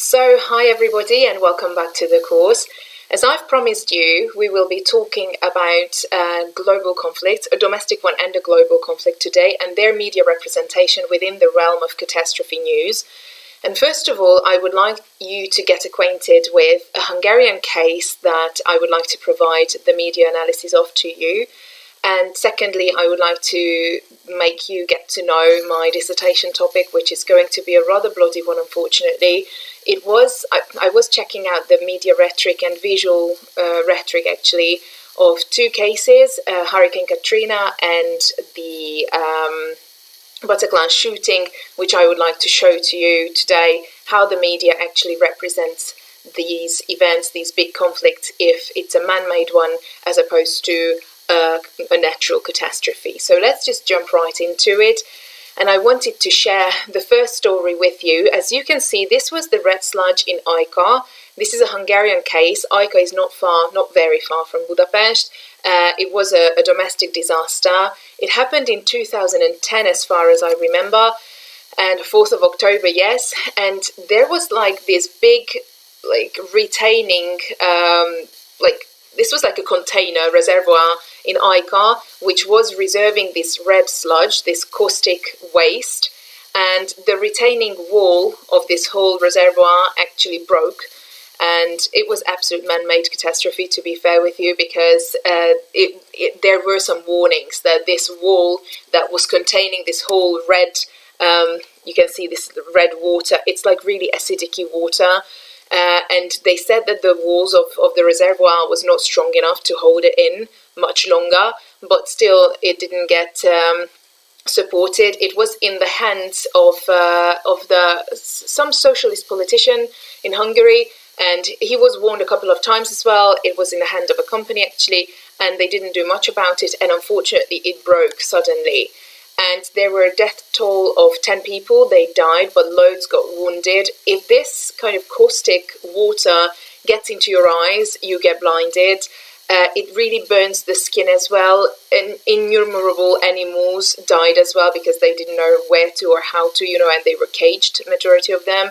So, hi everybody, and welcome back to the course. As I've promised you, we will be talking about global conflicts, a domestic one and a global conflict today, and their media representation within the realm of catastrophe news. And first of all, I would like you to get acquainted with a Hungarian case that I would like to provide the media analysis of to you. And secondly, I would like to make you get to know my dissertation topic, which is going to be a rather bloody one, unfortunately. I was checking out the media rhetoric and visual rhetoric, actually, of two cases, Hurricane Katrina and the Bataclan shooting, which I would like to show to you today, how the media actually represents these events, these big conflicts, if it's a man-made one, as opposed to a natural catastrophe. So let's just jump right into it. And I wanted to share the first story with you. As you can see, this was the red sludge in Ajka. This is a Hungarian case. Ajka is not very far from Budapest. It was a domestic disaster. It happened in 2010, as far as I remember, and 4th of October, yes. And there was like this big, retaining, this was like a container reservoir in Ajka, which was reserving this red sludge, this caustic waste, and the retaining wall of this whole reservoir actually broke. And it was absolute man-made catastrophe, to be fair with you, because there were some warnings that this wall that was containing this whole red, you can see this red water, it's like really acidic water. And they said that the walls of the reservoir was not strong enough to hold it in much longer, but still it didn't get supported. It was in the hands of some socialist politician in Hungary, and he was warned a couple of times as well. It was in the hand of a company, actually, and they didn't do much about it, and unfortunately it broke suddenly. And there were a death toll of 10 people. They died, but loads got wounded. If this kind of caustic water gets into your eyes, you get blinded. It really burns the skin as well. And innumerable animals died as well because they didn't know where to or how to, and they were caged, majority of them.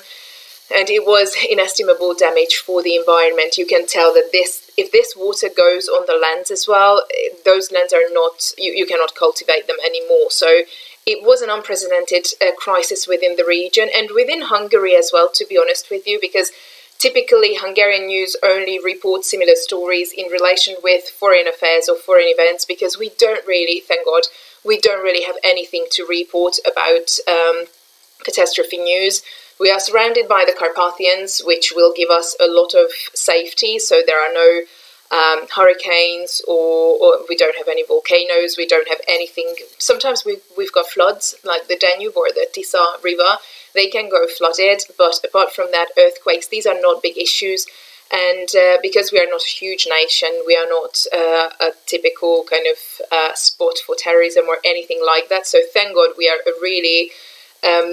And it was inestimable damage for the environment. You can tell that if this water goes on the lands as well, those lands are not, you cannot cultivate them anymore. So it was an unprecedented crisis within the region and within Hungary as well, to be honest with you, because typically Hungarian news only reports similar stories in relation with foreign affairs or foreign events, because we don't really, thank God, we don't really have anything to report about catastrophe news. We are surrounded by the Carpathians, which will give us a lot of safety. So there are no hurricanes, or we don't have any volcanoes. We don't have anything. Sometimes we've got floods, like the Danube or the Tisza River. They can go flooded, but apart from that, earthquakes, these are not big issues. And because we are not a huge nation, we are not a typical kind of spot for terrorism or anything like that. So thank God we are a really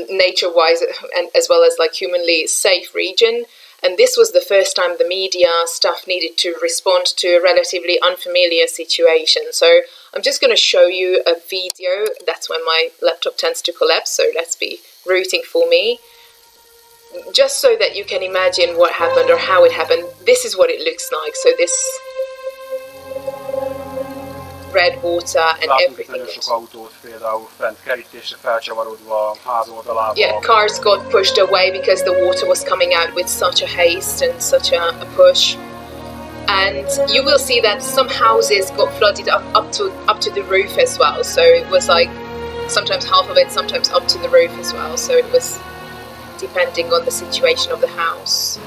nature-wise and as well as like humanly safe region. And this was the first time the media staff needed to respond to a relatively unfamiliar situation. So I'm just going to show you a video. That's when my laptop tends to collapse, so let's be rooting for me. Just so that you can imagine what happened or how it happened. This is what it looks like. So this red water and everything. Yeah, cars got pushed away because the water was coming out with such a haste and such a push. And you will see that some houses got flooded up to the roof as well. So it was like sometimes half of it, sometimes up to the roof as well. So it was depending on the situation of the house.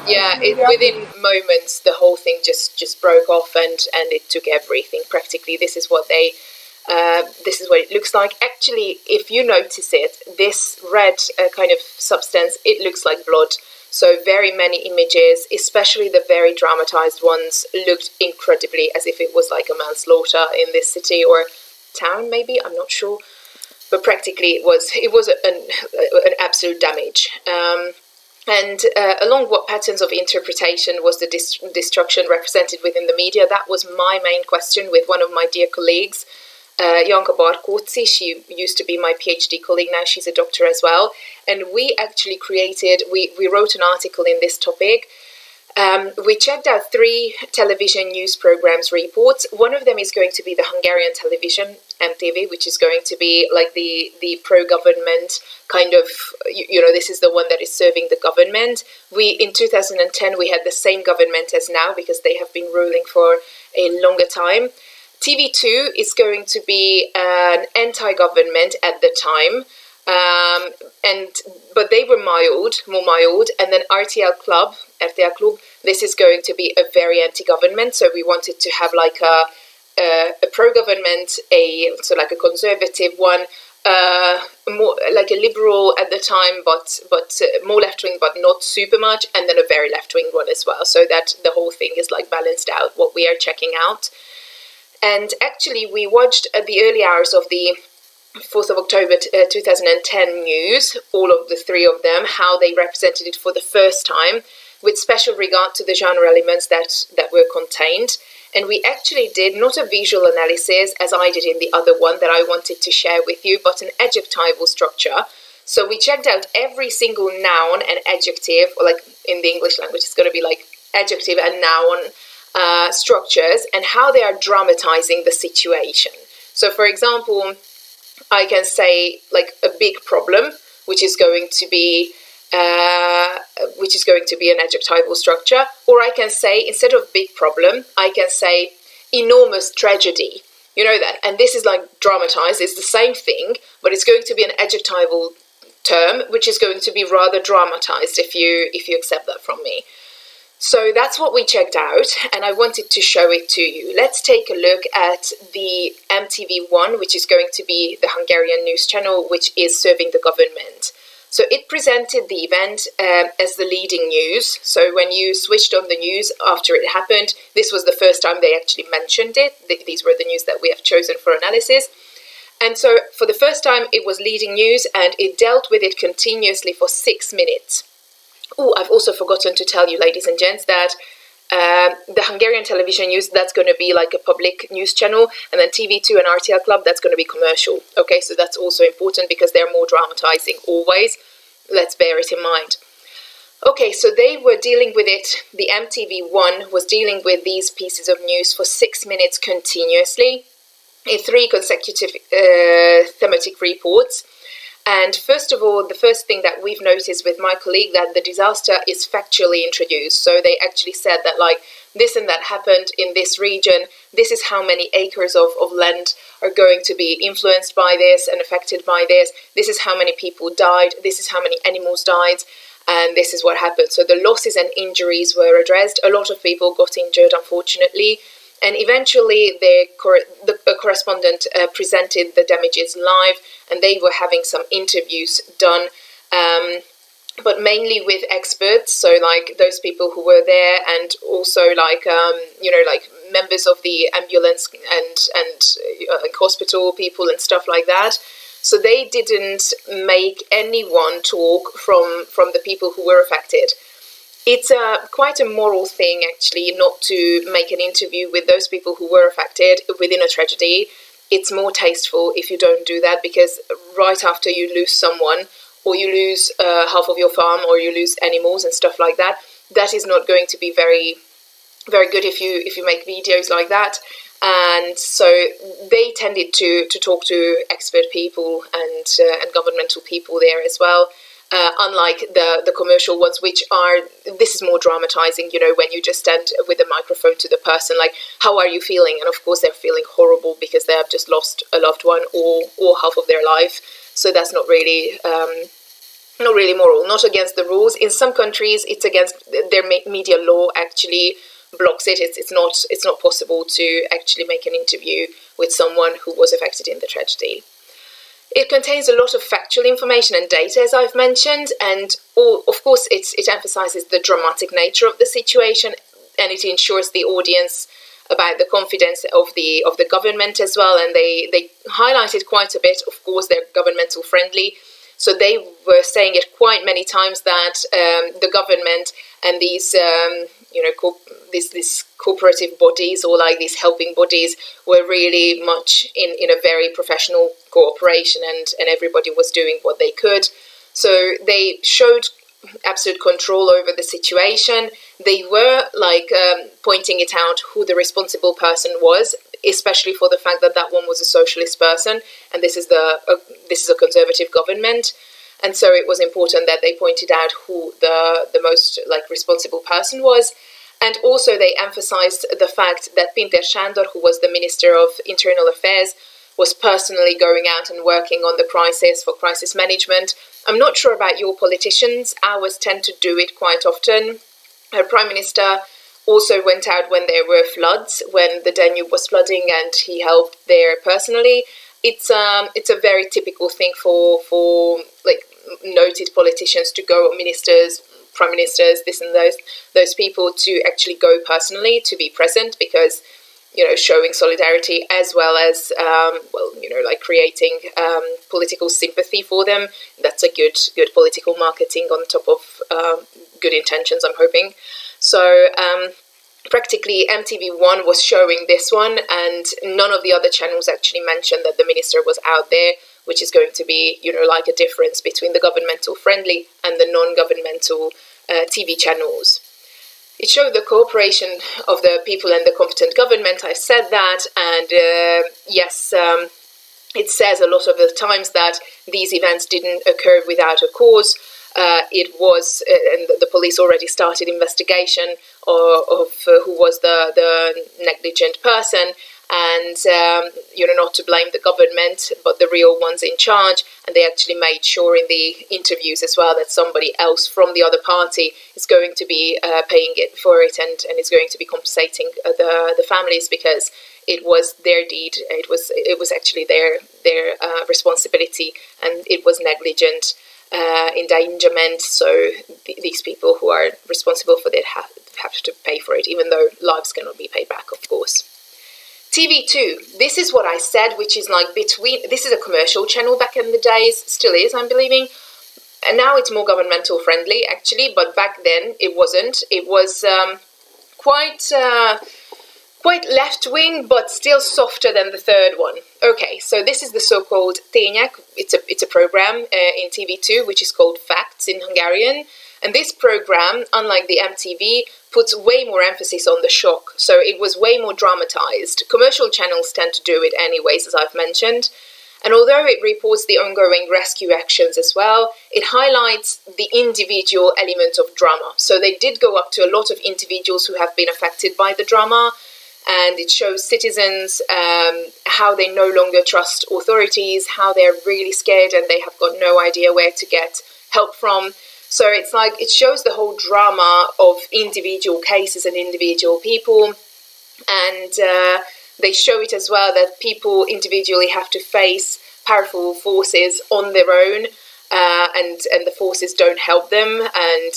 Yeah, within moments the whole thing just broke off and it took everything practically. This is what it looks like. Actually, if you notice it, this red kind of substance, it looks like blood. So very many images, especially the very dramatized ones, looked incredibly as if it was like a manslaughter in this city or town, maybe, I'm not sure. But practically it was an absolute damage. And along what patterns of interpretation was the destruction represented within the media? That was my main question with one of my dear colleagues. Janka Barkotsi. She used to be my PhD colleague, now she's a doctor as well. And we actually we wrote an article in this topic. We checked out 3 television news programs reports. One of them is going to be the Hungarian television, MTV, which is going to be like the pro-government kind of, this is the one that is serving the government. In 2010, we had the same government as now because they have been ruling for a longer time. TV2 is going to be an anti-government at the time. But they were more mild, and then RTL Club, this is going to be a very anti-government. So we wanted to have like a pro-government, like a conservative one, more like a liberal at the time, but more left-wing, but not super much, and then a very left-wing one as well. So that the whole thing is like balanced out what we are checking out. And actually, we watched at the early hours of the 4th of October 2010 news, all of the 3 of them, how they represented it for the first time, with special regard to the genre elements that were contained. And we actually did not a visual analysis, as I did in the other one that I wanted to share with you, but an adjectival structure. So we checked out every single noun and adjective, or like in the English language, it's going to be like adjective and noun structures, and how they are dramatizing the situation. So, for example, I can say like a big problem, which is going to be an adjectival structure, or I can say, instead of big problem, I can say enormous tragedy. You know that, and this is like dramatized. It's the same thing, but it's going to be an adjectival term, which is going to be rather dramatized if you accept that from me. So that's what we checked out, and I wanted to show it to you. Let's take a look at the MTV1, which is going to be the Hungarian news channel, which is serving the government. So it presented the event as the leading news. So when you switched on the news after it happened, this was the first time they actually mentioned it. These were the news that we have chosen for analysis. And so for the first time, it was leading news, and it dealt with it continuously for 6 minutes. Oh, I've also forgotten to tell you, ladies and gents, that the Hungarian television news, that's going to be like a public news channel, and then TV2 and RTL Club, that's going to be commercial. Okay, so that's also important because they're more dramatizing always. Let's bear it in mind. Okay, so they were dealing with it. The MTV1 was dealing with these pieces of news for 6 minutes continuously in 3 consecutive thematic reports. And first of all, the first thing that we've noticed with my colleague, that the disaster is factually introduced. So they actually said that like this and that happened in this region. This is how many acres of land are going to be influenced by this and affected by this. This is how many people died. This is how many animals died. And this is what happened. So the losses and injuries were addressed. A lot of people got injured, unfortunately. And eventually, the correspondent presented the damages live, and they were having some interviews done, but mainly with experts. So, like those people who were there, and also like like members of the ambulance and like hospital people and stuff like that. So they didn't make anyone talk from the people who were affected. It's quite a moral thing, actually, not to make an interview with those people who were affected within a tragedy. It's more tasteful if you don't do that, because right after you lose someone, or you lose half of your farm, or you lose animals and stuff like that, that is not going to be very, very good if you make videos like that. And so they tended to talk to expert people and governmental people there as well. Unlike the commercial ones, this is more dramatizing, when you just stand with a microphone to the person, like, how are you feeling? And of course they're feeling horrible because they have just lost a loved one or half of their life. So that's not really moral, not against the rules. In some countries, it's against their media law actually blocks it. It's not possible to actually make an interview with someone who was affected in the tragedy. It contains a lot of factual information and data, as I've mentioned, and of course it emphasizes the dramatic nature of the situation, and it ensures the audience about the confidence of the government as well. And they highlighted quite a bit. Of course, they're governmental friendly, so they were saying it quite many times that the government and these these cooperative bodies, or like these helping bodies, were really much in a very professional cooperation, and everybody was doing what they could. So they showed absolute control over the situation. They were pointing it out who the responsible person was, especially for the fact that that one was a socialist person, and this is a conservative government. And so it was important that they pointed out who the most responsible person was. And also they emphasized the fact that Pinter Sándor, who was the Minister of Internal Affairs, was personally going out and working on the crisis for crisis management. I'm not sure about your politicians. Ours tend to do it quite often. Our Prime Minister also went out when there were floods, when the Danube was flooding, and he helped there personally. It's a very typical thing for noted politicians to go, ministers, prime ministers, this and those people, to actually go personally, to be present, because showing solidarity, as well as creating political sympathy for them. That's a good political marketing on top of good intentions, I'm hoping. So practically MTV1 was showing this one, and none of the other channels actually mentioned that the minister was out there, which is going to be a difference between the governmental friendly and the non-governmental TV channels. It showed the cooperation of the people and the competent government. I said that, and it says a lot of the times that these events didn't occur without a cause. It was, and the police already started investigation of who was the negligent person, and not to blame the government, but the real ones in charge. And they actually made sure in the interviews as well that somebody else from the other party is going to be paying it for it, and is going to be compensating the families, because it was their deed. It was actually their responsibility, and it was negligent endangerment. So these people who are responsible for that have to pay for it, even though lives cannot be paid back, of course. TV2, this is what I said, which is this is a commercial channel back in the days, still is, I'm believing, and now it's more governmental friendly, actually, but back then it wasn't. It was quite left-wing, but still softer than the third one. Okay, so this is the so-called Tények. It's a program in TV2, which is called Facts in Hungarian. And this program, unlike the MTV, puts way more emphasis on the shock. So it was way more dramatized. Commercial channels tend to do it anyways, as I've mentioned. And although it reports the ongoing rescue actions as well, it highlights the individual element of drama. So they did go up to a lot of individuals who have been affected by the drama. And it shows citizens how they no longer trust authorities, how they're really scared and they have got no idea where to get help from. So it's it shows the whole drama of individual cases and individual people. And they show it as well that people individually have to face powerful forces on their own, and the forces don't help them, and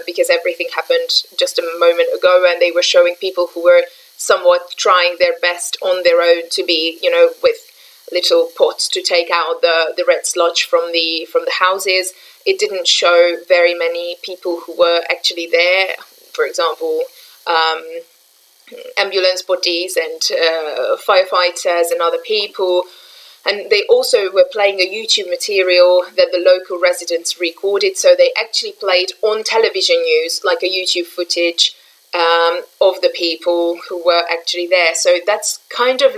because everything happened just a moment ago, and they were showing people who were somewhat trying their best on their own to be, with little pots to take out the red sludge from the houses. It didn't show very many people who were actually there. For example, ambulance bodies and firefighters and other people. And they also were playing a YouTube material that the local residents recorded. So they actually played on television news, like a YouTube footage of the people who were actually there. So that's kind of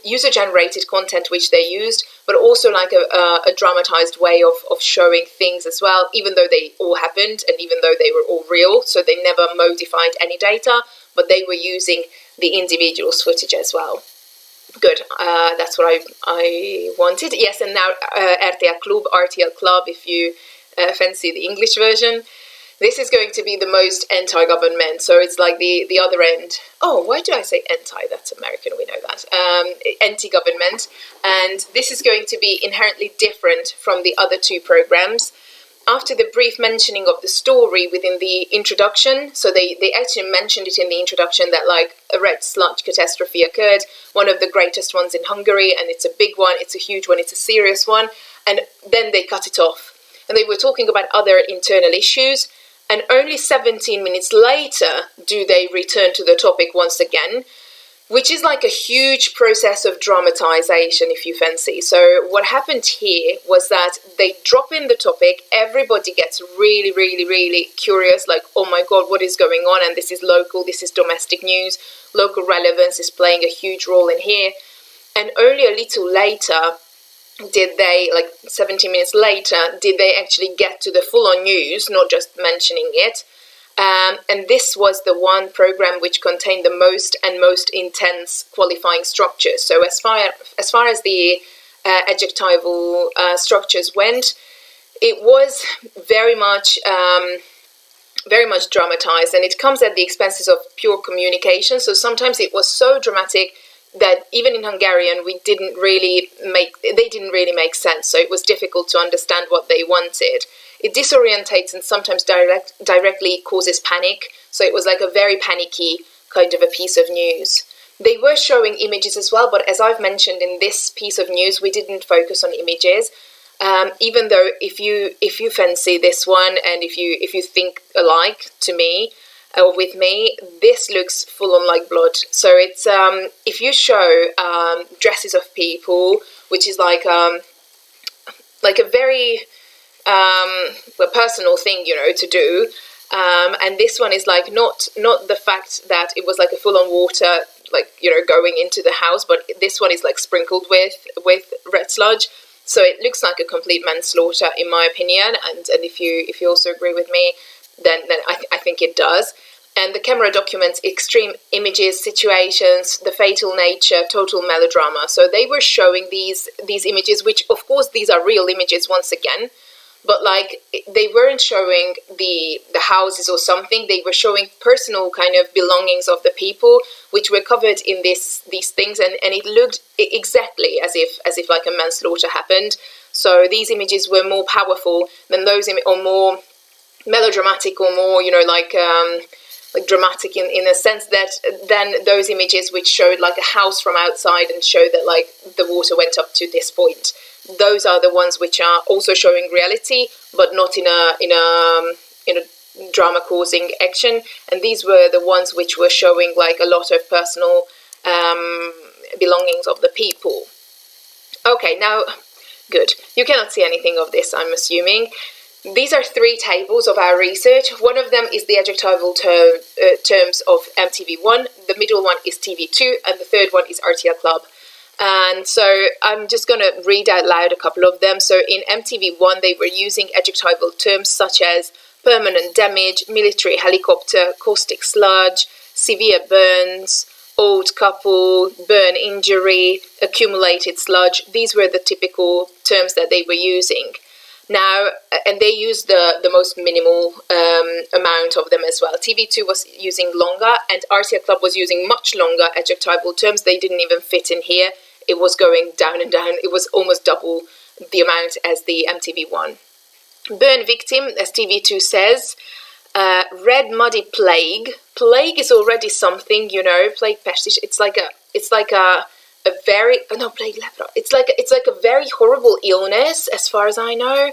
user-generated content which they used, but also a dramatized way of showing things as well, even though they all happened and even though they were all real. So they never modified any data, but they were using the individual's footage as well. Good. That's what I wanted. Yes, and now RTL Club, if you fancy the English version. This is going to be the most anti-government, so it's like the other end. Oh, why do I say anti? That's American, we know that. Anti-government. And this is going to be inherently different from the other two programs. After the brief mentioning of the story within the introduction, so they actually mentioned it in the introduction that a red sludge catastrophe occurred, one of the greatest ones in Hungary, and it's a big one, it's a huge one, it's a serious one, and then they cut it off. And they were talking about other internal issues. and only 17 minutes later do they return to the topic once again, which is like a huge process of dramatization, if you fancy. So what happened here was that they drop in the topic, everybody gets really, really, really curious, like, oh my god, what is going on? And this is local, this is domestic news, local relevance is playing a huge role in here. And only a little later did they, like 17 minutes later, did they actually get to the full-on news, not just mentioning it. And this was the one program which contained the most intense qualifying structures. So as far as the adjectival structures went, it was very much dramatized, and it comes at the expenses of pure communication. So sometimes it was so dramatic that even in Hungarian they didn't really make sense. So it was difficult to understand what they wanted. It disorientates and sometimes directly causes panic. So it was like a very panicky kind of a piece of news. They were showing images as well, but as I've mentioned in this piece of news, we didn't focus on images. Even though if you fancy this one and if you think alike to me or with me, this looks full on like blood. So it's if you show dresses of people, which is like a very personal thing, to do. And this one is like not the fact that it was like a full on water, like, going into the house, but this one is like sprinkled with red sludge. So it looks like a complete manslaughter, in my opinion. And if you also agree with me, then I think it does. And the camera documents extreme images, situations, the fatal nature, total melodrama. So they were showing these images, which of course these are real images once again, but like they weren't showing the houses or something. They were showing personal kind of belongings of the people, which were covered in these things, and it looked exactly as if like a manslaughter happened. So these images were more powerful than those or more melodramatic or more like dramatic in a sense that than those images which showed like a house from outside and showed that like the water went up to this point. Those are the ones which are also showing reality, but not in a drama causing action. And these were the ones which were showing like a lot of personal belongings of the people. Okay, now good. You cannot see anything of this, I'm assuming. These are three tables of our research. One of them is the adjectival terms of MTV1, the middle one is TV2, and the third one is RTL Club. And so I'm just going to read out loud a couple of them. So in MTV1, they were using adjectival terms such as permanent damage, military helicopter, caustic sludge, severe burns, old couple, burn injury, accumulated sludge. These were the typical terms that they were using. Now, and they used the most minimal amount of them as well. TV2 was using longer, and RTL Club was using much longer adjectival terms. They didn't even fit in here. It was going down and down. It was almost double the amount as the MTV one. Burn victim, as TV2 says. Red muddy plague. Plague is already something, plague pestis. It's like a very plague lepra. It's like a very horrible illness, as far as I know.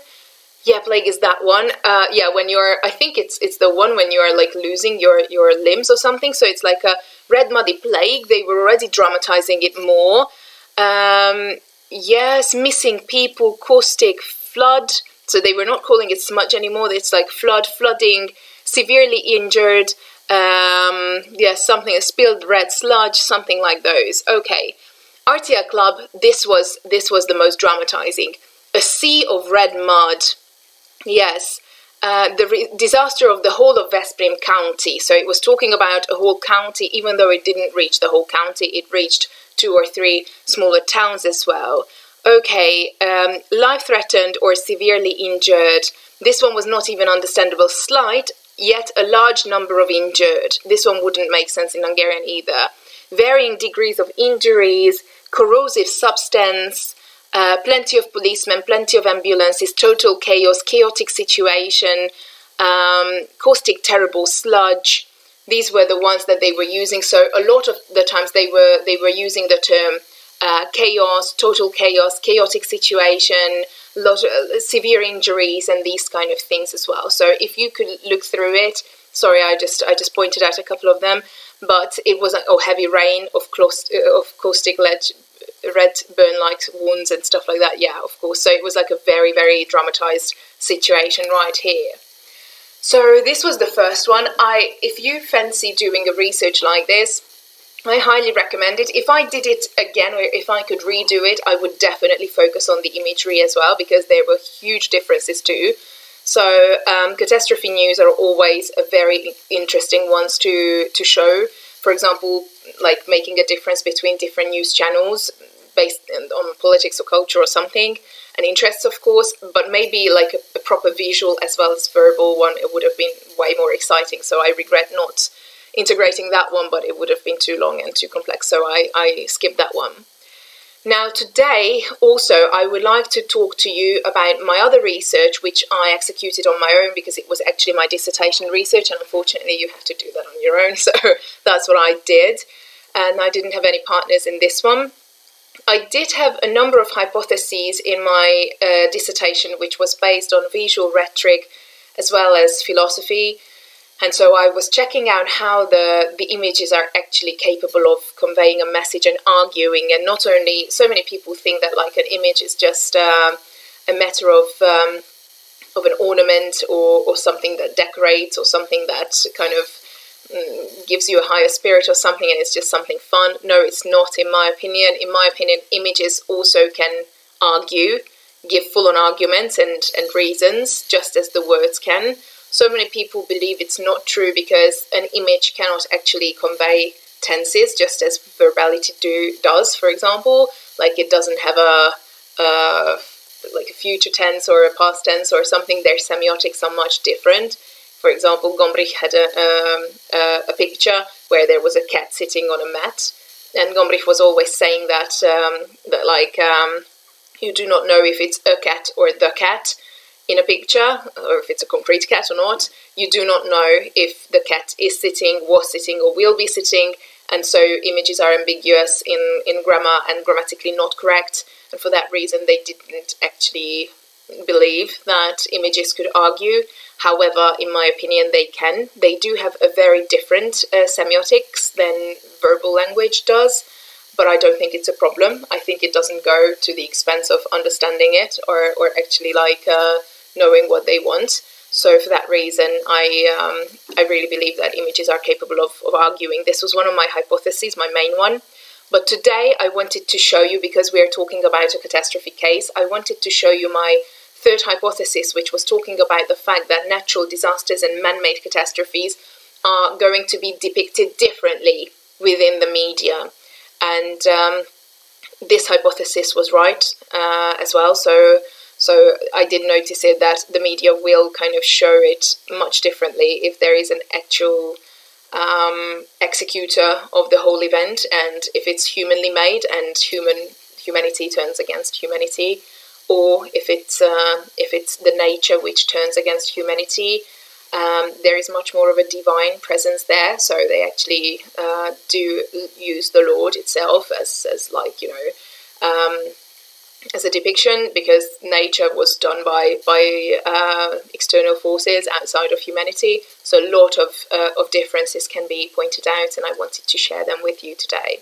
Yeah, plague is that one. When I think it's the one when you are like losing your limbs or something. So it's like a red muddy plague. They were already dramatizing it more. Yes, missing people, caustic flood. So they were not calling it smudge anymore. It's like flooding, severely injured. Something, a spilled red sludge, something like those. Okay. RTL Club, this was the most dramatizing. A sea of red mud. Yes. The disaster of the whole of Veszprém County. So it was talking about a whole county, even though it didn't reach the whole county. It reached 2 or 3 smaller towns as well. Okay, life-threatened or severely injured. This one was not even understandable. Slight, yet a large number of injured. This one wouldn't make sense in Hungarian either. Varying degrees of injuries, corrosive substance, plenty of policemen, plenty of ambulances, total chaos, chaotic situation, caustic terrible sludge. These were the ones that they were using. So a lot of the times they were using the term chaos, total chaos, chaotic situation, lot of severe injuries and these kind of things as well. So if you could look through it, sorry, I just pointed out a couple of them, but it was heavy rain of caustic red burn-like wounds and stuff like that. Yeah, of course. So it was like a very, very dramatized situation right here. So this was the first one. If you fancy doing a research like this, I highly recommend it. If I did it again, or if I could redo it, I would definitely focus on the imagery as well, because there were huge differences too. So catastrophe news are always a very interesting ones to show. For example, like making a difference between different news channels based on politics or culture or something, and interests, of course, but maybe like a proper visual as well as verbal one, it would have been way more exciting. So I regret not integrating that one, but it would have been too long and too complex, so I skipped that one. Now today also I would like to talk to you about my other research, which I executed on my own because it was actually my dissertation research, and unfortunately you have to do that on your own, so that's what I did, and I didn't have any partners in this one. I did have a number of hypotheses in my dissertation, which was based on visual rhetoric as well as philosophy. And so I was checking out how the images are actually capable of conveying a message and arguing. And not only, so many people think that like an image is just a matter of an ornament or something that decorates or something that kind of gives you a higher spirit or something, and it's just something fun. No, it's not, in my opinion. In my opinion, images also can argue, give full-on arguments and reasons, just as the words can. So many people believe it's not true because an image cannot actually convey tenses, just as verbality does, for example. Like it doesn't have a future tense or a past tense or something. Their semiotics are much different. For example, Gombrich had a picture where there was a cat sitting on a mat, and Gombrich was always saying that you do not know if it's a cat or the cat in a picture, or if it's a concrete cat or not. You do not know if the cat is sitting, was sitting, or will be sitting, and so images are ambiguous in grammar and grammatically not correct, and for that reason they didn't actually believe that images could argue. However, in my opinion, they can. They do have a very different semiotics than verbal language does, but I don't think it's a problem. I think it doesn't go to the expense of understanding it or actually knowing what they want. So for that reason, I really believe that images are capable of arguing. This was one of my hypotheses, my main one. But today I wanted to show you, because we are talking about a catastrophe case, I wanted to show you my third hypothesis, which was talking about the fact that natural disasters and man-made catastrophes are going to be depicted differently within the media. And this hypothesis was right as well. So I did notice it, that the media will kind of show it much differently if there is an actual executor of the whole event, and if it's humanly made and humanity turns against humanity, or if it's the nature which turns against humanity. There is much more of a divine presence there, so they actually do use the Lord itself as as a depiction, because nature was done by external forces outside of humanity. So a lot of differences can be pointed out, and I wanted to share them with you today.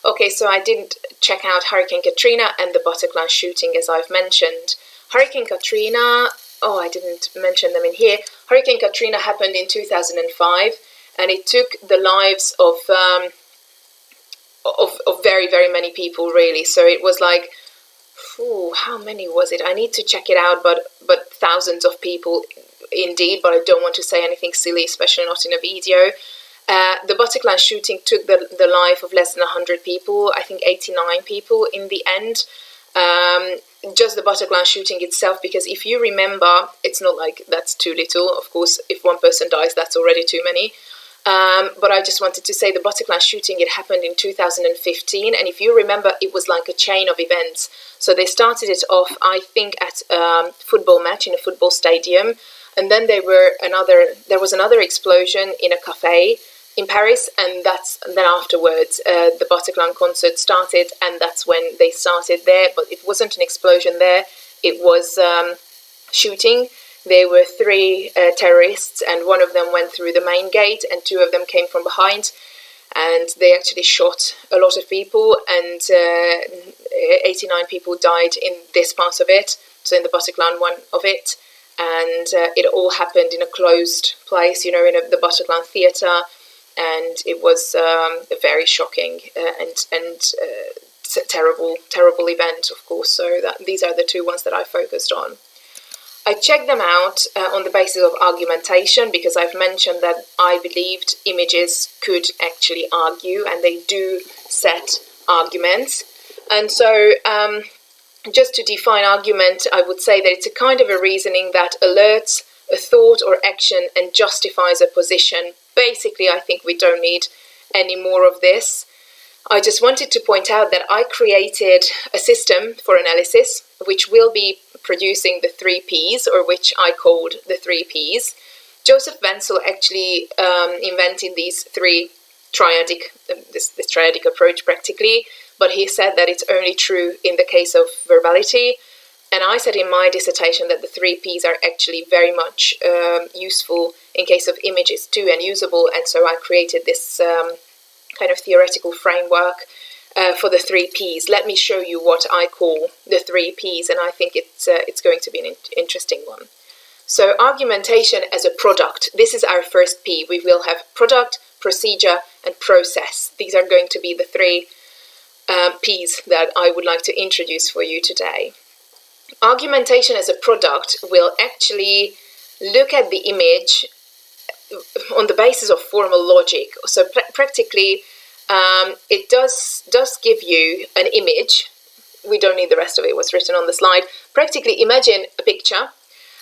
Okay, so I did check out Hurricane Katrina and the Bataclan shooting, as I've mentioned. Hurricane Katrina, I didn't mention them in here. Hurricane Katrina happened in 2005, and it took the lives of very, very many people, really. So it was like, how many was it? I need to check it out, but thousands of people indeed, but I don't want to say anything silly, especially not in a video. The Bataclan shooting took the life of less than 100 people, I think 89 people in the end. Just the Bataclan shooting itself, because if you remember, it's not like that's too little. Of course, if one person dies, that's already too many. But I just wanted to say the Bataclan shooting, it happened in 2015, and if you remember, it was like a chain of events. So they started it off, I think, at a football match in a football stadium, and then there was another explosion in a cafe in Paris, and then afterwards the Bataclan concert started, and that's when they started there. But it wasn't an explosion there. it was shooting. There were 3 terrorists, and one of them went through the main gate and 2 of them came from behind, and they actually shot a lot of people, and 89 people died in this part of it, so in the Bataclan one of it. And it all happened in a closed place, in the Bataclan theatre, and it was a very shocking and terrible event, of course. So these are the 2 ones that I focused on. I checked them out on the basis of argumentation, because I've mentioned that I believed images could actually argue, and they do set arguments. And so just to define argument, I would say that it's a kind of a reasoning that alerts a thought or action and justifies a position. Basically, I think we don't need any more of this. I just wanted to point out that I created a system for analysis which will be producing the 3 Ps, or which I called the 3 Ps. Joseph Wenzel actually invented these 3 triadic, this triadic approach practically, but he said that it's only true in the case of verbality. And I said in my dissertation that the 3 Ps are actually very much useful in case of images too, and usable. And so I created this kind of theoretical framework for the 3 Ps. Let me show you what I call the 3 Ps, and I think it's going to be an interesting one. So argumentation as a product. This is our first P. We will have product, procedure, and process. These are going to be the 3 Ps that I would like to introduce for you today. Argumentation as a product will actually look at the image on the basis of formal logic. So practically, it does give you an image. We don't need the rest of it, what's written on the slide. Practically, imagine a picture,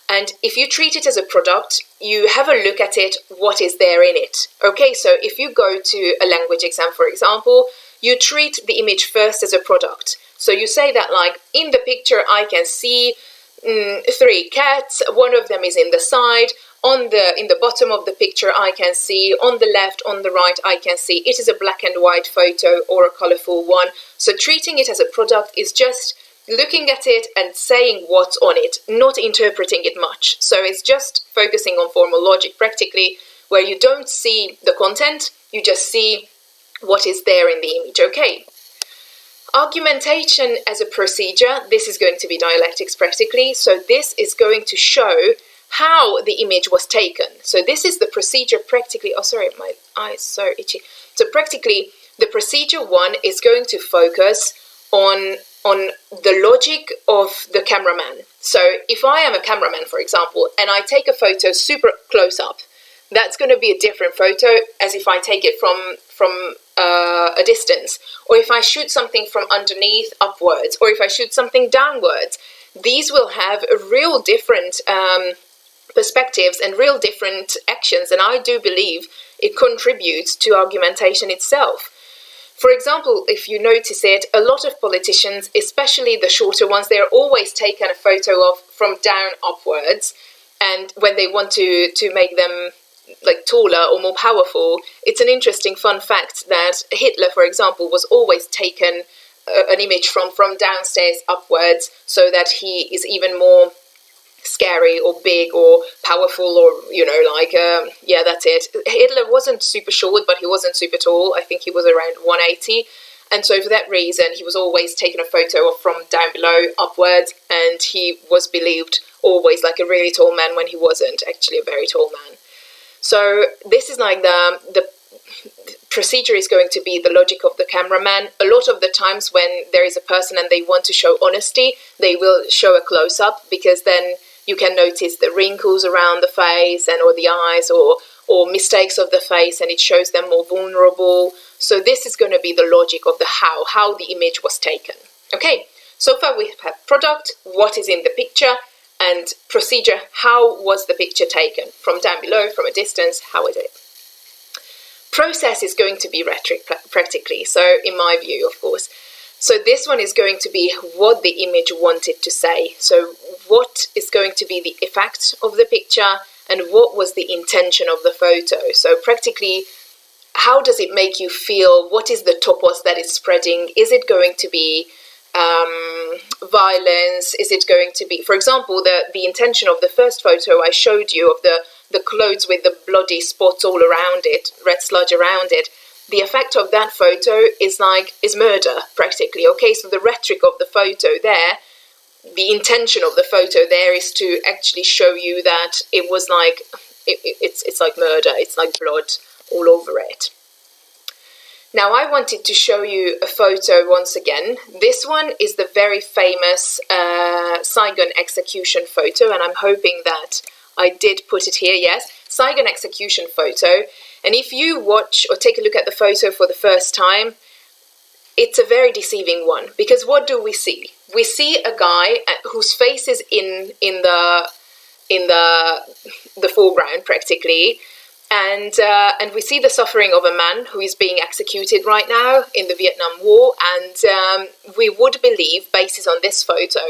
and if you treat it as a product, you have a look at it, what is there in it. Okay, so if you go to a language exam, for example, you treat the image first as a product. So you say that, like, in the picture I can see 3 cats, one of them is in the side, in the bottom of the picture I can see, on the left, on the right I can see. It is a black and white photo or a colourful one. So treating it as a product is just looking at it and saying what's on it, not interpreting it much. So it's just focusing on formal logic practically, where you don't see the content, you just see what is there in the image. Okay. Argumentation as a procedure, this is going to be dialectics practically. So this is going to show how the image was taken. So this is the procedure practically. Oh, sorry, my eye's so itchy. So practically, the procedure 1 is going to focus on the logic of the cameraman. So if I am a cameraman, for example, and I take a photo super close up, that's going to be a different photo as if I take it from a distance, or if I shoot something from underneath upwards, or if I shoot something downwards. These will have a real different perspectives and real different actions, and I do believe it contributes to argumentation itself. For example, if you notice it, a lot of politicians, especially the shorter ones, they're always taken a photo of from down upwards, and when they want to make them like taller or more powerful, it's an interesting fun fact that Hitler, for example, was always taken an image from downstairs upwards, so that he is even more scary or big or powerful, or yeah, that's it. Hitler wasn't super short, but he wasn't super tall. I think he was around 180, and so for that reason he was always taken a photo of from down below upwards, and he was believed always like a really tall man when he wasn't actually a very tall man. So this is like the procedure is going to be the logic of the cameraman. A lot of the times when there is a person and they want to show honesty, they will show a close-up, because then you can notice the wrinkles around the face or the eyes or mistakes of the face, and it shows them more vulnerable. So this is going to be the logic of the how the image was taken. Okay, so far we have product, what is in the picture, and procedure, how was the picture taken, from down below, from a distance, how is it? Process is going to be rhetoric practically, so in my view, of course. So this one is going to be what the image wanted to say. So what is going to be the effect of the picture, and what was the intention of the photo? So practically, how does it make you feel? What is the topos that is spreading? Is it going to be violence? Is it going to be, for example, the intention of the first photo I showed you of the clothes with the bloody spots all around it, red sludge around it? The effect of that photo is murder, practically. Okay, so the rhetoric of the photo there, the intention of the photo there is to actually show you that it was like, it's like murder, it's like blood all over it. Now I wanted to show you a photo once again. This one is the very famous Saigon execution photo, and I'm hoping that I did put it here, yes. Saigon execution photo. And if you watch or take a look at the photo for the first time, it's a very deceiving one. Because what do we see? We see a guy whose face is in the foreground practically, and we see the suffering of a man who is being executed right now in the Vietnam War, and we would believe, basis on this photo,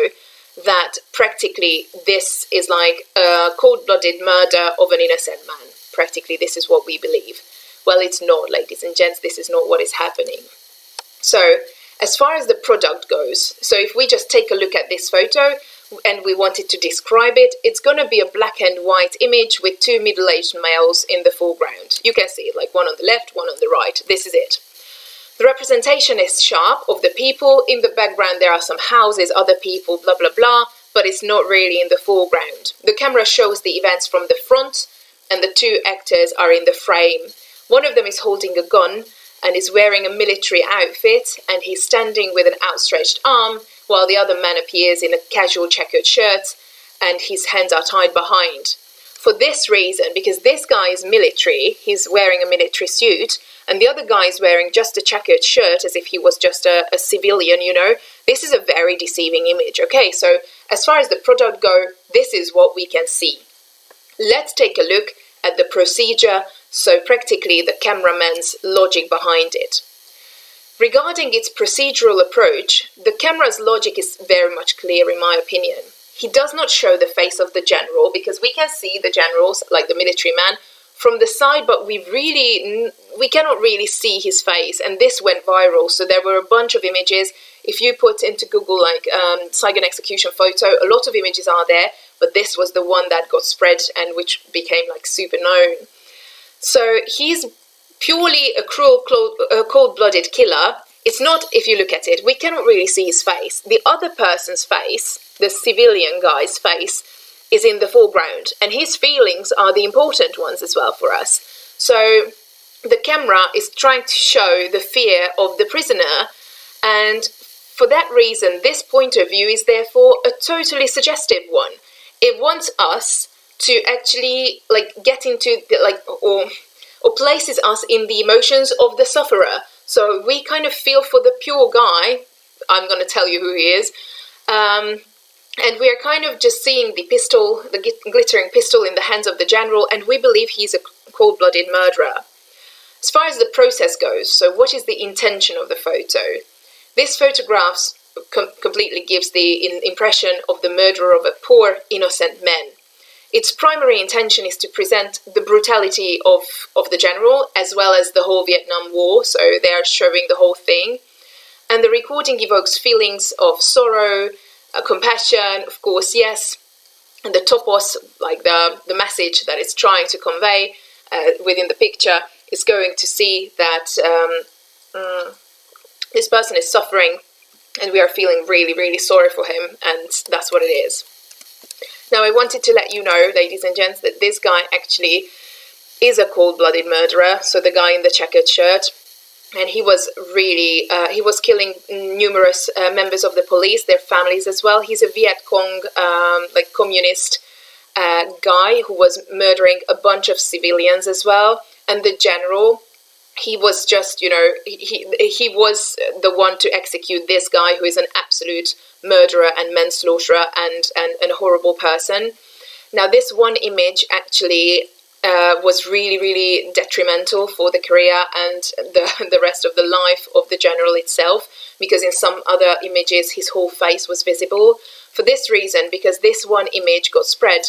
that practically this is like a cold-blooded murder of an innocent man. Practically, this is what we believe. Well, it's not, ladies and gents, this is not what is happening. So, as far as the product goes, so if we just take a look at this photo and we wanted to describe it, it's going to be a black and white image with two middle-aged males in the foreground. You can see it, like one on the left, one on the right. This is it. The representation is sharp of the people. In the background there are some houses, other people, blah, blah, blah, but it's not really in the foreground. The camera shows the events from the front, and the two actors are in the frame. One of them is holding a gun and is wearing a military outfit, and he's standing with an outstretched arm, while the other man appears in a casual checkered shirt and his hands are tied behind. For this reason, because this guy is military, he's wearing a military suit, and the other guy is wearing just a checkered shirt as if he was just a civilian, you know. This is a very deceiving image. Okay, so as far as the product go, this is what we can see. Let's take a look at the procedure, so practically the cameraman's logic behind it. Regarding its procedural approach, the camera's logic is very much clear in my opinion. He does not show the face of the general, because we can see the generals, like the military man, from the side, but we cannot really see his face, and this went viral. So there were a bunch of images. If you put into Google like Saigon execution photo, a lot of images are there, but this was the one that got spread and which became like super known. So he's purely a cruel, cold-blooded killer. It's not, if you look at it, we cannot really see his face. The other person's face, the civilian guy's face, is in the foreground, and his feelings are the important ones as well for us. So the camera is trying to show the fear of the prisoner, and for that reason, this point of view is therefore a totally suggestive one. It wants us to actually like get into the, like or places us in the emotions of the sufferer. So we kind of feel for the pure guy. I'm going to tell you who he is. And we are kind of just seeing the pistol, the glittering pistol in the hands of the general, and we believe he's a cold-blooded murderer. As far as the process goes, so what is the intention of the photo? This photograph completely gives the impression of the murderer of a poor, innocent man. Its primary intention is to present the brutality of the general, as well as the whole Vietnam War, so they are showing the whole thing. And the recording evokes feelings of sorrow, compassion, of course, yes, and the topos, like the message that it's trying to convey within the picture, is going to see that this person is suffering, and we are feeling really, really sorry for him, and that's what it is. Now, I wanted to let you know, ladies and gents, that this guy actually is a cold-blooded murderer, so the guy in the checkered shirt. And he was really, he was killing numerous members of the police, their families as well. He's a Viet Cong, like communist guy who was murdering a bunch of civilians as well. And the general, he was just, you know, he was the one to execute this guy who is an absolute murderer and manslaughterer and a horrible person. Now, this one image actually was really, really detrimental for the career and the rest of the life of the general itself, because in some other images his whole face was visible. For this reason, because this one image got spread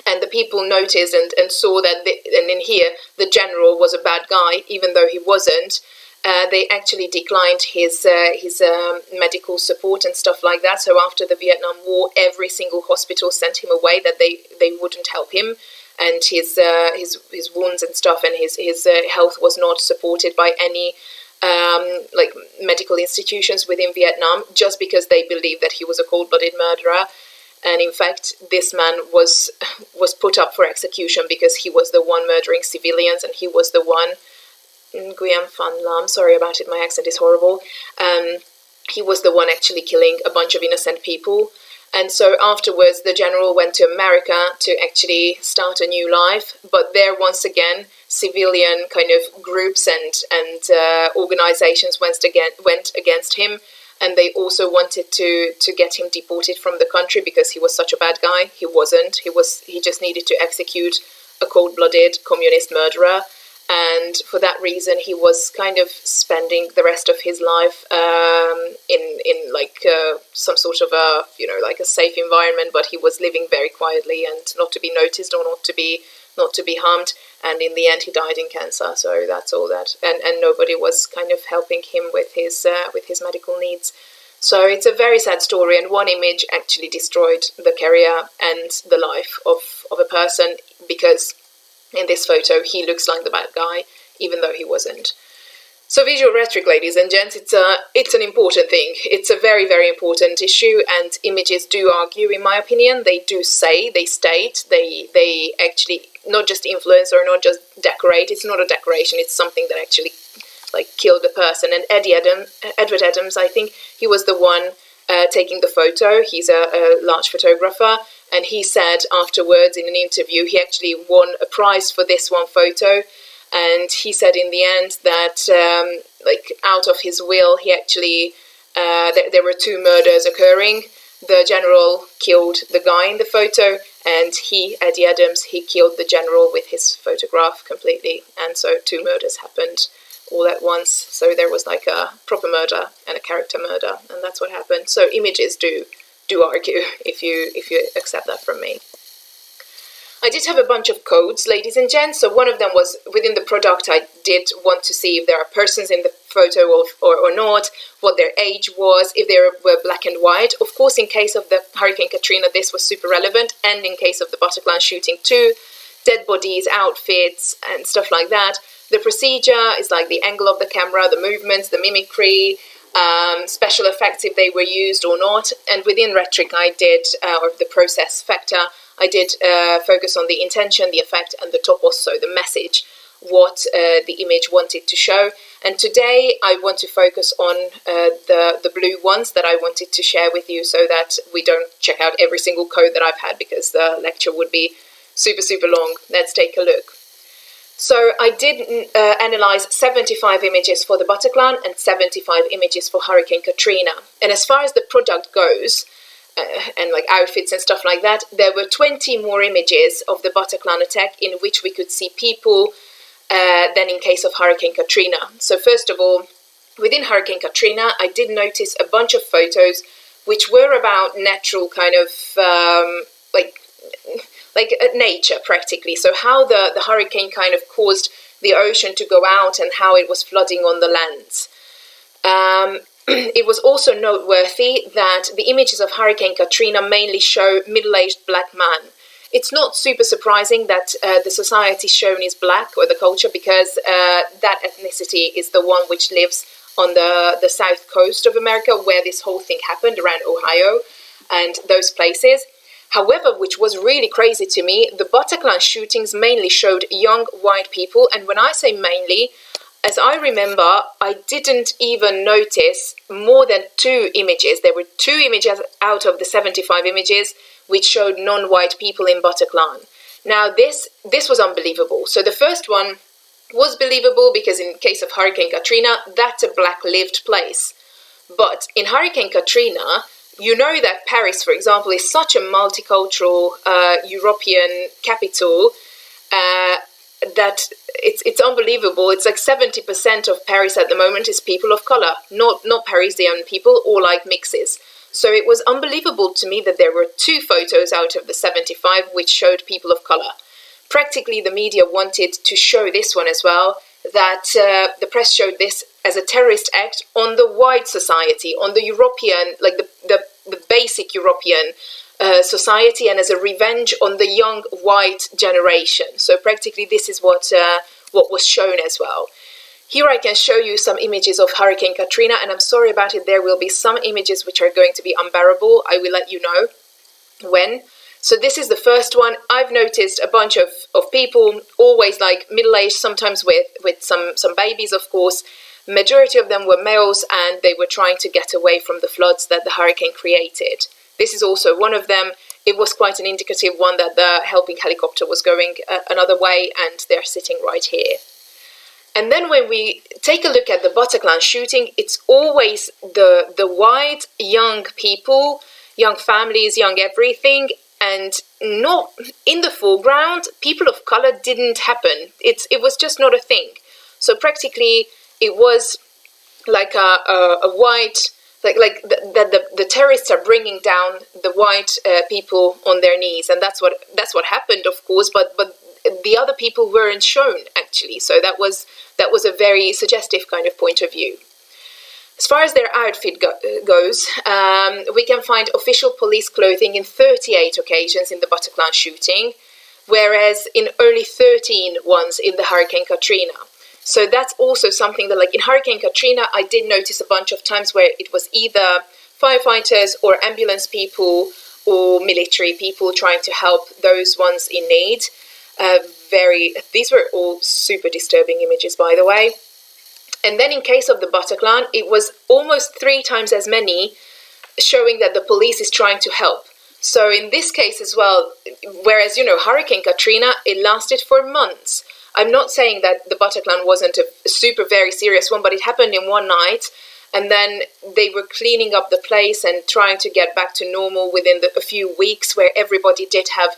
and the people noticed and saw that, and in here, the general was a bad guy, even though he wasn't. They actually declined his medical support and stuff like that. So after the Vietnam War, every single hospital sent him away, that they wouldn't help him, and his wounds and stuff, and his health was not supported by any like medical institutions within Vietnam, just because they believed that he was a cold-blooded murderer. And in fact, this man was put up for execution because he was the one murdering civilians, and he was the one, Nguyen Phan Lam, sorry about it, my accent is horrible, he was the one actually killing a bunch of innocent people. And so afterwards, the general went to America to actually start a new life. But there, once again, civilian kind of groups and organizations went against him. And they also wanted to get him deported from the country because he was such a bad guy. He wasn't. He just needed to execute a cold-blooded communist murderer. And for that reason, he was kind of spending the rest of his life in like some sort of a, like a safe environment, but he was living very quietly and not to be noticed or not to be harmed. And in the end, he died in cancer. So that's all that. And nobody was kind of helping him with his medical needs. So it's a very sad story. And one image actually destroyed the career and the life of a person, because in this photo, he looks like the bad guy, even though he wasn't. So visual rhetoric, ladies and gents, it's an important thing. It's a very, very important issue, and images do argue, in my opinion. They do say, they state, they actually not just influence or not just decorate. It's not a decoration. It's something that actually like killed the person. And Edward Adams, I think he was the one taking the photo. He's a large photographer. And he said afterwards in an interview, he actually won a prize for this one photo. And he said in the end that, like, out of his will, he actually, there were two murders occurring. The general killed the guy in the photo, and he, Eddie Adams, he killed the general with his photograph completely. And so two murders happened all at once. So there was like a proper murder and a character murder, and that's what happened. So images do argue, if you accept that from me. I did have a bunch of codes, ladies and gents. So one of them was within the product. I did want to see if there are persons in the photo or not, what their age was, if they were black and white. Of course, in case of the Hurricane Katrina, this was super relevant, and in case of the Bataclan shooting too, dead bodies, outfits, and stuff like that. The procedure is like the angle of the camera, the movements, the mimicry, special effects if they were used or not. And within rhetoric, I did, or the process factor, I did focus on the intention, the effect, and the topos, so the message, what the image wanted to show. And today I want to focus on the blue ones that I wanted to share with you, so that we don't check out every single code that I've had, because the lecture would be super, super long. Let's take a look. So I did analyze 75 images for the Bataclan and 75 images for Hurricane Katrina. And as far as the product goes, and like outfits and stuff like that, there were 20 more images of the Bataclan attack in which we could see people than in case of Hurricane Katrina. So first of all, within Hurricane Katrina, I did notice a bunch of photos which were about natural kind of like nature practically. So how the hurricane kind of caused the ocean to go out and how it was flooding on the lands. It was also noteworthy that the images of Hurricane Katrina mainly show middle-aged black man. It's not super surprising that the society shown is black, or the culture, because that ethnicity is the one which lives on the south coast of America, where this whole thing happened, around Ohio and those places. However, which was really crazy to me, the Bataclan shootings mainly showed young white people. And when I say mainly, as I remember, I didn't even notice more than 2 images. There were 2 images out of the 75 images which showed non-white people in Bataclan. Now, this was unbelievable. So the first one was believable because in case of Hurricane Katrina, that's a black-lived place. But in Hurricane Katrina, you know that Paris, for example, is such a multicultural European capital that it's unbelievable. It's like 70% of Paris at the moment is people of color, not Parisian people, or like mixes. So it was unbelievable to me that there were 2 photos out of the 75 which showed people of color. Practically, the media wanted to show this one as well, that the press showed this as a terrorist act on the white society, on the European, like the basic European society, and as a revenge on the young white generation. So practically this is what was shown as well. Here I can show you some images of Hurricane Katrina, and I'm sorry about it, there will be some images which are going to be unbearable. I will let you know when. So this is the first one. I've noticed a bunch of people, always like middle-aged, sometimes with some babies, of course. Majority of them were males, and they were trying to get away from the floods that the hurricane created. This is also one of them. It was quite an indicative one that the helping helicopter was going another way, and they're sitting right here. And then when we take a look at the Bataclan shooting, it's always the white, young people, young families, young everything, and not in the foreground. People of color didn't happen. It was just not a thing. So practically it was like a white, like the terrorists are bringing down the white people on their knees, and that's what happened, of course. But the other people weren't shown, actually. So that was a very suggestive kind of point of view. As far as their outfit goes, we can find official police clothing in 38 occasions in the Bataclan shooting, whereas in only 13 ones in the Hurricane Katrina. So that's also something that, like in Hurricane Katrina, I did notice a bunch of times where it was either firefighters or ambulance people or military people trying to help those ones in need. These were all super disturbing images, by the way. And then in case of the Bataclan, it was almost 3 times as many, showing that the police is trying to help. So in this case as well, whereas, Hurricane Katrina, it lasted for months. I'm not saying that the Bataclan wasn't a super very serious one, but it happened in one night, and then they were cleaning up the place and trying to get back to normal within a few weeks, where everybody did have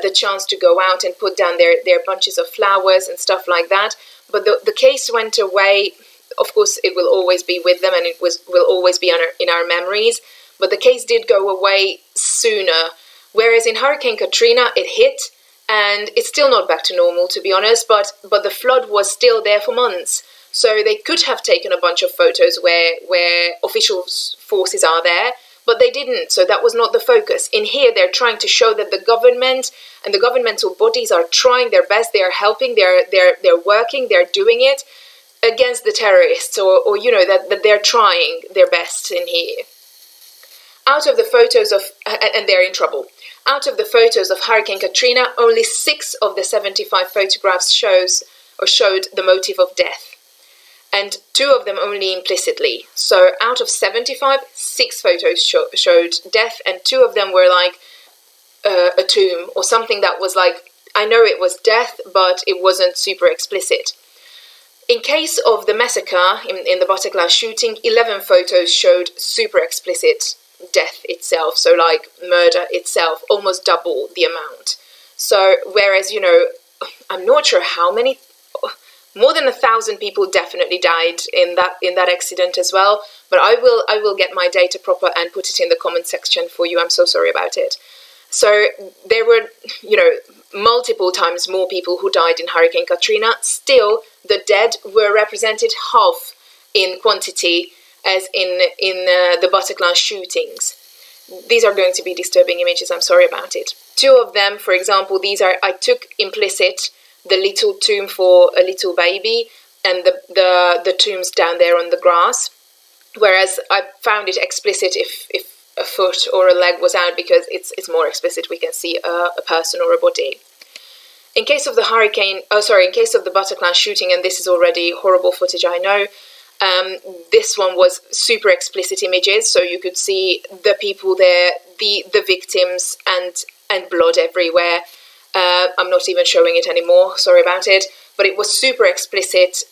the chance to go out and put down their bunches of flowers and stuff like that. But the case went away. Of course, it will always be with them, and will always be in our memories. But the case did go away sooner. Whereas in Hurricane Katrina, it hit, and it's still not back to normal, to be honest. But the flood was still there for months. So they could have taken a bunch of photos where official forces are there, but they didn't. So that was not the focus. In here, they're trying to show that the government and the governmental bodies are trying their best. They are helping. They're working. They're doing it against the terrorists, or that they're trying their best in here. Out of the photos of, and they're in trouble. Out of the photos of Hurricane Katrina, only 6 of the 75 photographs showed the motive of death. And 2 of them only implicitly. So out of 75, 6 photos showed death, and 2 of them were like a tomb or something that was like, I know it was death, but it wasn't super explicit. In case of the massacre in the Bataclan shooting, 11 photos showed super explicit death itself, so like murder itself, almost double the amount. So whereas, I'm not sure how many, more than 1,000 people definitely died in that accident as well. But I will get my data proper and put it in the comment section for you. I'm so sorry about it. So there were, multiple times more people who died in Hurricane Katrina. Still, the dead were represented half in quantity as in the Bataclan shootings. These are going to be disturbing images. I'm sorry about it. 2 of them, for example, I took implicit. The little tomb for a little baby, and the tombs down there on the grass. Whereas I found it explicit if a foot or a leg was out, because it's more explicit. We can see a person or a body. In case of the Bataclan shooting, and this is already horrible footage, I know. This one was super explicit images, so you could see the people there, the victims, and blood everywhere. I'm not even showing it anymore, sorry about it, but it was super explicit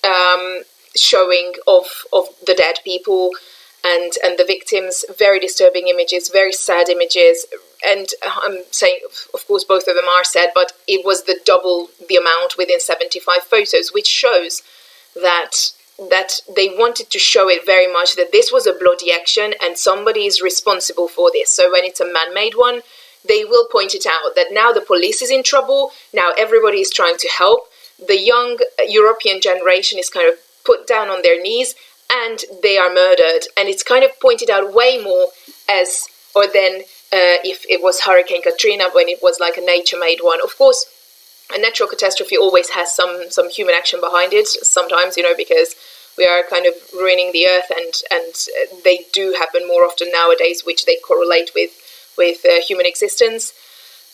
showing of the dead people and the victims. Very disturbing images, very sad images, and I'm saying, of course, both of them are sad, but it was double the amount within 75 photos, which shows that they wanted to show it very much, that this was a bloody action and somebody is responsible for this. So when it's a man-made one, they will point it out, that now the police is in trouble, now everybody is trying to help. The young European generation is kind of put down on their knees and they are murdered. And it's kind of pointed out way more as, or then if it was Hurricane Katrina, when it was like a nature-made one. Of course, a natural catastrophe always has some human action behind it sometimes, because we are kind of ruining the earth, and they do happen more often nowadays, which they correlate with human existence.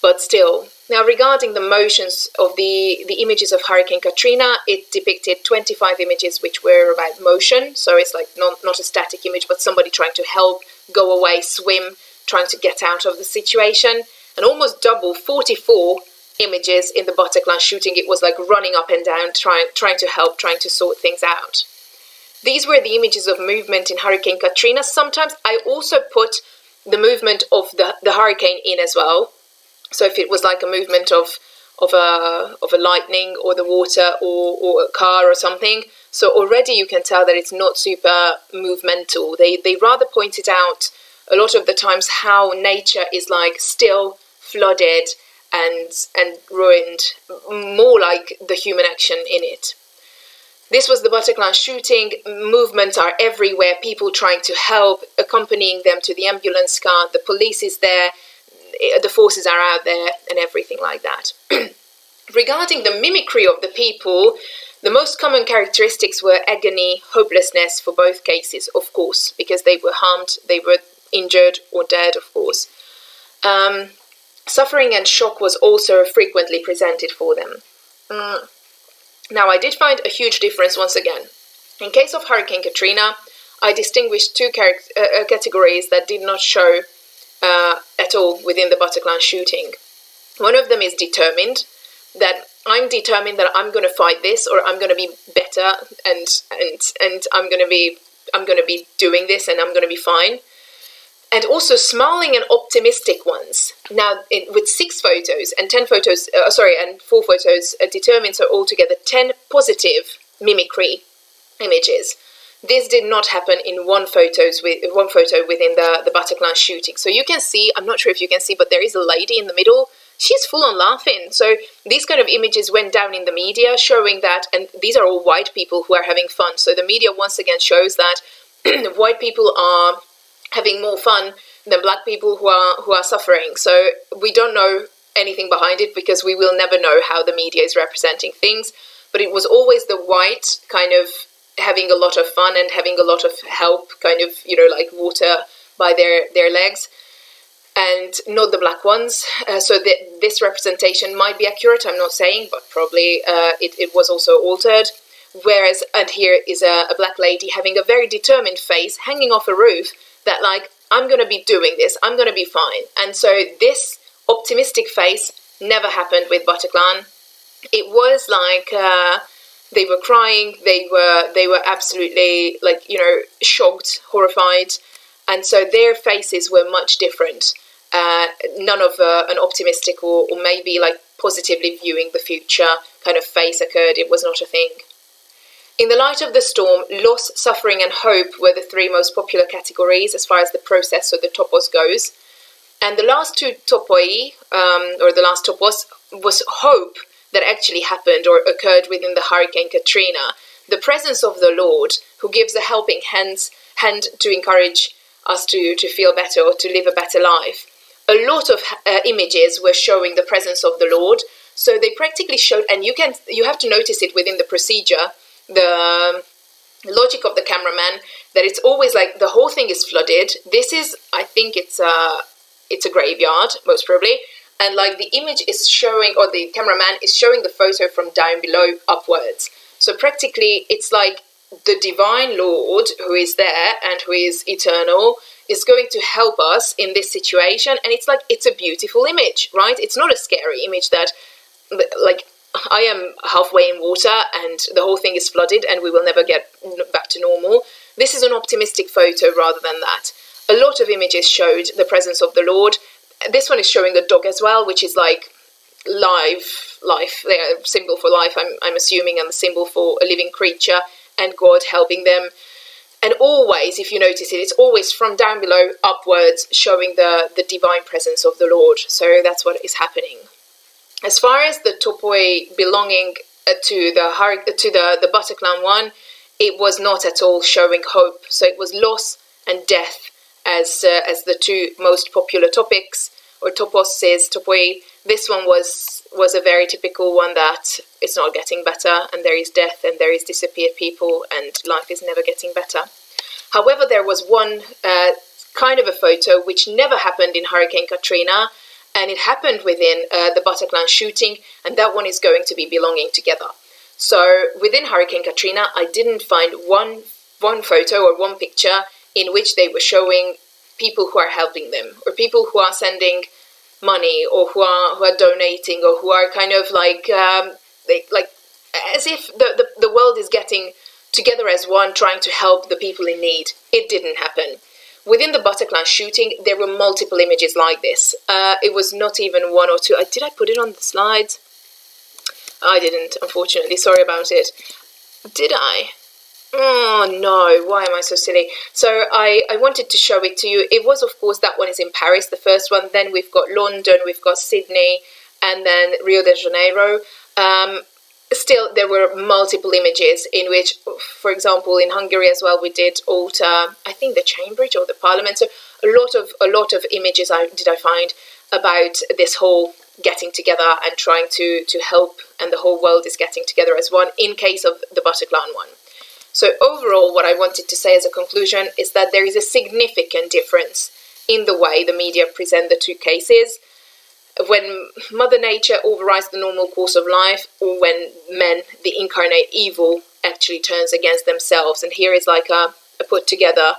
But still, now regarding the motions of the images of Hurricane Katrina, it depicted 25 images which were about motion. So it's like not a static image, but somebody trying to help, go away, swim, trying to get out of the situation. And almost double, 44 images in the Bataclan shooting. It was like running up and down, trying to help, trying to sort things out. These were the images of movement in Hurricane Katrina. Sometimes I also put the movement of the hurricane in as well. So if it was like a movement of a lightning or the water or a car or something, so already you can tell that it's not super movemental. They rather pointed out a lot of the times how nature is like still flooded and ruined, more like the human action in it. This was the Bataclan shooting. Movements are everywhere, people trying to help, accompanying them to the ambulance car, the police is there, the forces are out there, and everything like that. Regarding the mimicry of the people, the most common characteristics were agony, hopelessness for both cases, of course, because they were harmed, they were injured or dead, of course. Suffering and shock was also frequently presented for them. Now, I did find a huge difference once again. In case of Hurricane Katrina, I distinguished two categories that did not show at all within the Bataclan shooting. One of them is determined, that I'm determined that I'm going to fight this, or I'm going to be better, and I'm going to be doing this, and I'm going to be fine. And also smiling and optimistic ones. Now, with 6 photos and 10 photos, and 4 photos determined, so altogether 10 positive mimicry images. This did not happen in one photo within the Bataclan shooting. So you can see, I'm not sure if you can see, but there is a lady in the middle. She's full on laughing. So these kind of images went down in the media, showing that, and these are all white people who are having fun. So the media once again shows that white people are having more fun than black people who are suffering. So we don't know anything behind it, because we will never know how the media is representing things. But it was always the white kind of having a lot of fun and having a lot of help, kind of, like water by their legs, and not the black ones. So this representation might be accurate, I'm not saying, but probably it was also altered. Whereas, and here is a black lady having a very determined face, hanging off a roof, that like, I'm going to be doing this, I'm going to be fine. And so this optimistic face never happened with Bataclan. It was like they were crying, they were absolutely shocked, horrified, and so their faces were much different. None of an optimistic or maybe like positively viewing the future kind of face occurred. It was not a thing. In the light of the storm, loss, suffering and hope were the 3 most popular categories as far as the process or the topos goes. And the last 2 topoi, or the last topos, was hope that actually happened or occurred within the Hurricane Katrina. The presence of the Lord, who gives a helping hand to encourage us to feel better or to live a better life. A lot of images were showing the presence of the Lord. So they practically showed, and you have to notice it within the procedure, the logic of the cameraman, that it's always like the whole thing is flooded. This is, I think it's a graveyard, most probably, and like the image is showing, or the cameraman is showing the photo from down below upwards. So practically it's like the divine Lord who is there and who is eternal is going to help us in this situation, and it's like, it's a beautiful image, right? It's not a scary image that like, I am halfway in water and the whole thing is flooded and we will never get back to normal. This is an optimistic photo rather than that. A lot of images showed the presence of the Lord. This one is showing a dog as well, which is like life, symbol for life, I'm assuming, and the symbol for a living creature and God helping them. And always, if you notice it, it's always from down below upwards, showing the divine presence of the Lord. So that's what is happening. As far as the topoi belonging to the Bataclan one, it was not at all showing hope. So it was loss and death as the two most popular topics, or toposes, topoi. This one was a very typical one, that it's not getting better, and there is death, and there is disappeared people, and life is never getting better. However, there was one kind of a photo which never happened in Hurricane Katrina, and it happened within the Bataclan shooting, and that one is going to be belonging together. So within Hurricane Katrina, I didn't find one photo or one picture in which they were showing people who are helping them, or people who are sending money, or who are donating, or who are kind of like as if the world is getting together as one, trying to help the people in need. It didn't happen. Within the Bataclan shooting, there were multiple images like this. It was not even one or two. Did I put it on the slides? I didn't, unfortunately. Sorry about it. Did I? Oh no, why am I so silly? So I wanted to show it to you. It was, of course, that one is in Paris, the first one. Then we've got London, we've got Sydney, and then Rio de Janeiro. Still, there were multiple images in which, for example, in Hungary as well, we did alter, I think, the Chain Bridge or the Parliament. So a lot of images I find about this whole getting together and trying to help, and the whole world is getting together as one, in case of the Bataclan one. So overall, what I wanted to say as a conclusion is that there is a significant difference in the way the media present the two cases. When Mother Nature overrides the normal course of life, or when men, the incarnate evil, actually turns against themselves. And here is like a put together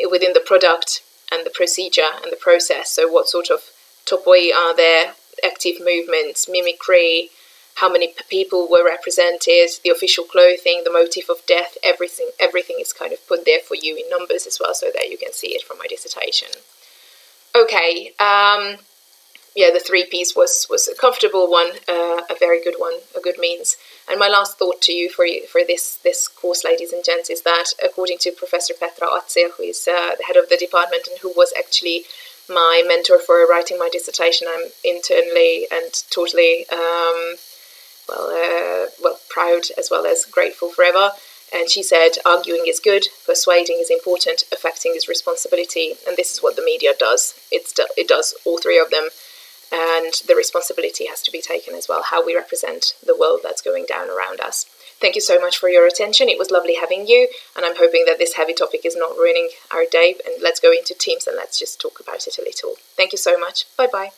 within the product and the procedure and the process. So what sort of topoi are there, active movements, mimicry, how many people were represented, the official clothing, the motif of death, everything is kind of put there for you in numbers as well, so that you can see it from my dissertation. Okay, yeah, the 3-piece was a comfortable one, a very good one, a good means. And my last thought to you for this course, ladies and gents, is that according to Professor Petra Atzel, who is the head of the department and who was actually my mentor for writing my dissertation, I'm internally and totally proud as well as grateful forever. And she said, arguing is good, persuading is important, affecting is responsibility. And this is what the media does. It does all three of them. And the responsibility has to be taken as well, how we represent the world that's going down around us. Thank you so much for your attention. It was lovely having you, and I'm hoping that this heavy topic is not ruining our day. And let's go into Teams and let's just talk about it a little. Thank you so much. Bye-bye.